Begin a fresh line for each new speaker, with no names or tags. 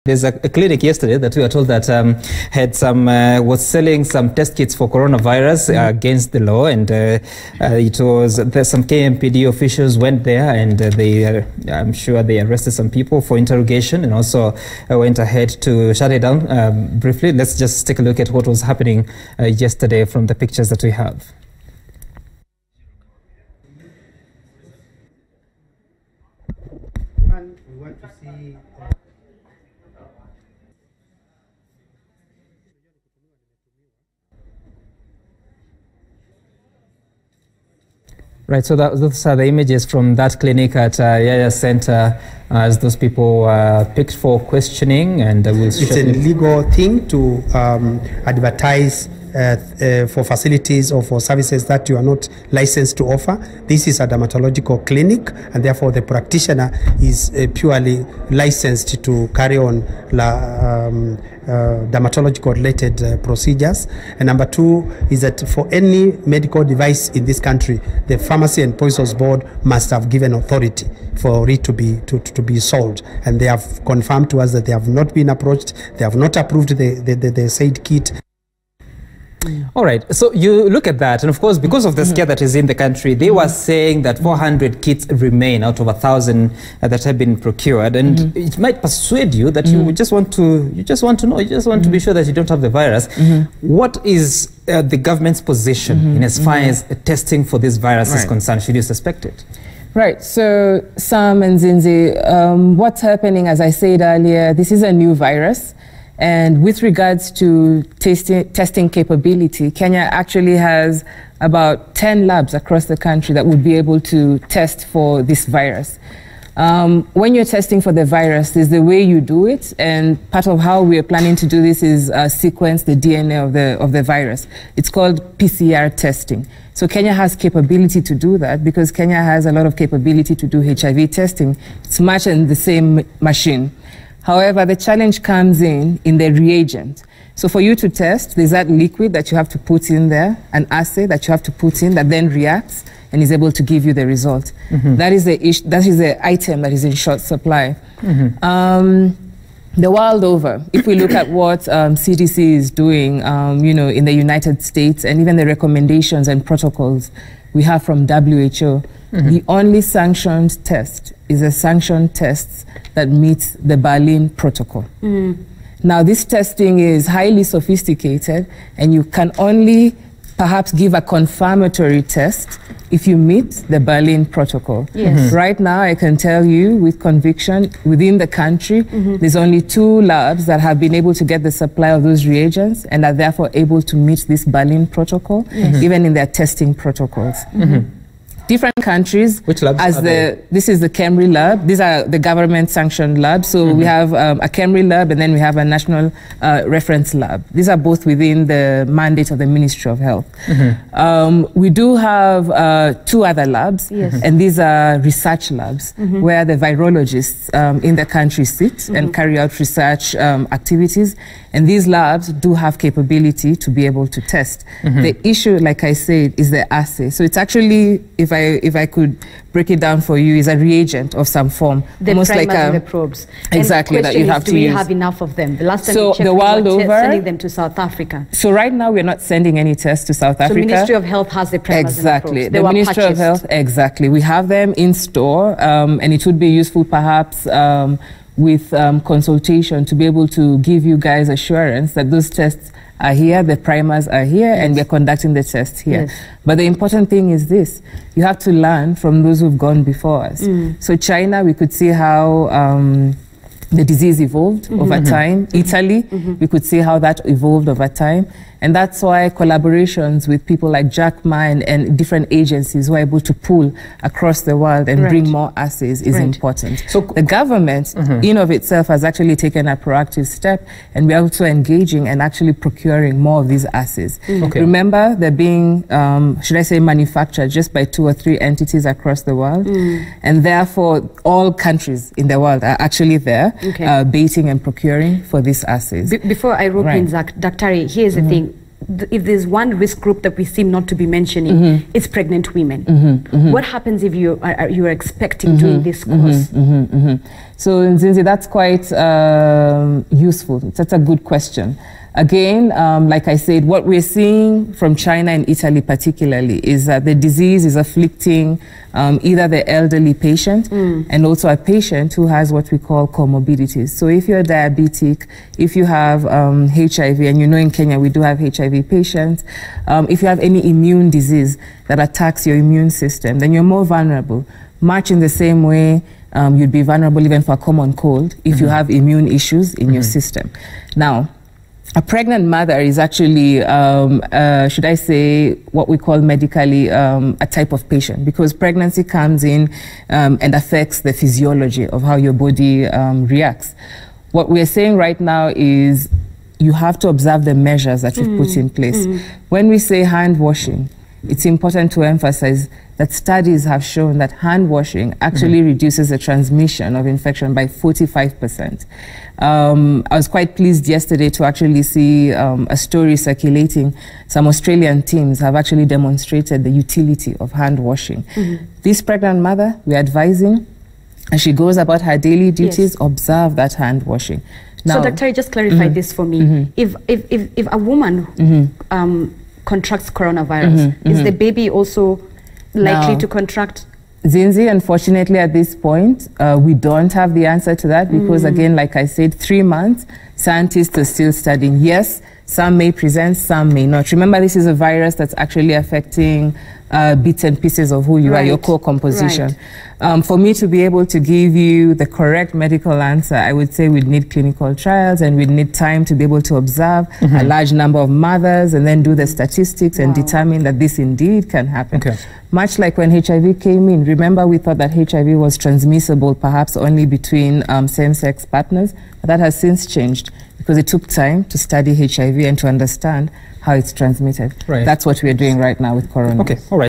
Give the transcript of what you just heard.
There's a clinic yesterday that we were told that had some was selling some test kits for coronavirus against the law, and it was some KMPD officials went there, and I'm sure they arrested some people for interrogation, and also went ahead to shut it down briefly. Let's just take a look at what was happening yesterday from the pictures that we have.
We want to see
Right, so those are the images from that clinic at Yaya Center as those people picked for questioning, and it's
a legal thing to advertise for facilities or for services that you are not licensed to offer. This is a dermatological clinic, and therefore the practitioner is purely licensed to carry on dermatological related procedures. And number two is that for any medical device in this country, the Pharmacy and Poisons Board must have given authority for it to be sold, and they have confirmed to us that they have not been approached, they have not approved the said kit.
All right, so you look at that, and of course, because of the scare that is in the country, they were saying that 400 kits remain out of 1,000 that have been procured, and it might persuade you that you just want to to be sure that you don't have the virus. What is the government's position in as far as testing for this virus is concerned? Should you suspect it?
Right, so Sam and Zinzi, what's happening, as I said earlier, this is a new virus. And with regards to testing capability, Kenya actually has about 10 labs across the country that would be able to test for this virus. When you're testing for the virus, there's the way you do it, and part of how we're planning to do this is sequence the DNA of the virus. It's called PCR testing. So Kenya has capability to do that because Kenya has a lot of capability to do HIV testing. It's much in the same machine. However, the challenge comes in the reagent. So for you to test, there's that liquid that you have to put in there, an assay that you have to put in that then reacts and is able to give you the result. That is the item that is in short supply. The world over, if we look at what CDC is doing, in the United States, and even the recommendations and protocols we have from WHO, the only sanctioned test is a sanctioned test that meets the Berlin Protocol. Now, this testing is highly sophisticated, and you can only perhaps give a confirmatory test if you meet the Berlin Protocol. Right now, I can tell you with conviction, within the country, there's only 2 labs that have been able to get the supply of those reagents and are therefore able to meet this Berlin Protocol, even in their testing protocols. Different countries,
which labs
this is the KEMRI lab. These are the government-sanctioned labs. So we have a KEMRI lab, and then we have a national reference lab. These are both within the mandate of the Ministry of Health. We do have 2 other labs, and these are research labs where the virologists in the country sit and carry out research activities. And these labs do have capability to be able to test. The issue, like I said, is the assay. So it's actually, if I could break it down for you, is a reagent of some form.
The
almost
primers
like
and the probes.
Exactly,
and
that you have to use.
Do we have enough of them? The last time
so
we checked,
the world
we were
over,
sending them to South Africa.
So right now we're not sending any tests to South Africa.
So Ministry of Health has the primers and the probes.
The Ministry of Health, exactly. We have them in store, and it would be useful perhaps with consultation to be able to give you guys assurance that those tests are here, the primers are here, and we're conducting the tests here. But the important thing is this: you have to learn from those who've gone before us. So China, we could see how the disease evolved over time. Italy, we could see how that evolved over time. And that's why collaborations with people like Jack Ma and different agencies who are able to pool across the world and bring more assays is important. So the government, in of itself, has actually taken a proactive step, and we're also engaging and actually procuring more of these assays. Remember, they're being, should I say, manufactured just by 2 or 3 entities across the world, and therefore all countries in the world are actually there, baiting and procuring for these assays.
Before I rope in Daktari, here's the thing. if there's one risk group that we seem not to be mentioning, it's pregnant women. What happens if you are expecting during this course?
So, Nzinzi, that's quite useful. That's a good question. Again, like I said, what we're seeing from China and Italy particularly is that the disease is afflicting either the elderly patient and also a patient who has what we call comorbidities. So if you're diabetic, if you have HIV, and you know in Kenya we do have HIV patients, if you have any immune disease that attacks your immune system, then you're more vulnerable. Much in the same way you'd be vulnerable even for a common cold if you have immune issues in your system. Now, a pregnant mother is actually, should I say, what we call medically a type of patient, because pregnancy comes in and affects the physiology of how your body reacts. What we're saying right now is you have to observe the measures that we've put in place. When we say hand washing, it's important to emphasize that studies have shown that hand washing actually reduces the transmission of infection by 45%. I was quite pleased yesterday to actually see a story circulating. Some Australian teams have actually demonstrated the utility of hand washing. This pregnant mother, we're advising, as she goes about her daily duties, observe that hand washing. Now,
so, Dr., just clarify this for me. If a woman contracts coronavirus, is the baby also likely to contract?
Zinzi, unfortunately at this point, we don't have the answer to that because again, like I said, 3 months, scientists are still studying. Yes, some may present, some may not. Remember, this is a virus that's actually affecting bits and pieces of who you are, your core composition. For me to be able to give you the correct medical answer, I would say we'd need clinical trials and we'd need time to be able to observe a large number of mothers and then do the statistics and determine that this indeed can happen. Much like when HIV came in, remember we thought that HIV was transmissible perhaps only between same-sex partners, but that has since changed because it took time to study HIV and to understand how it's transmitted. That's what we're doing right now with corona.
All right.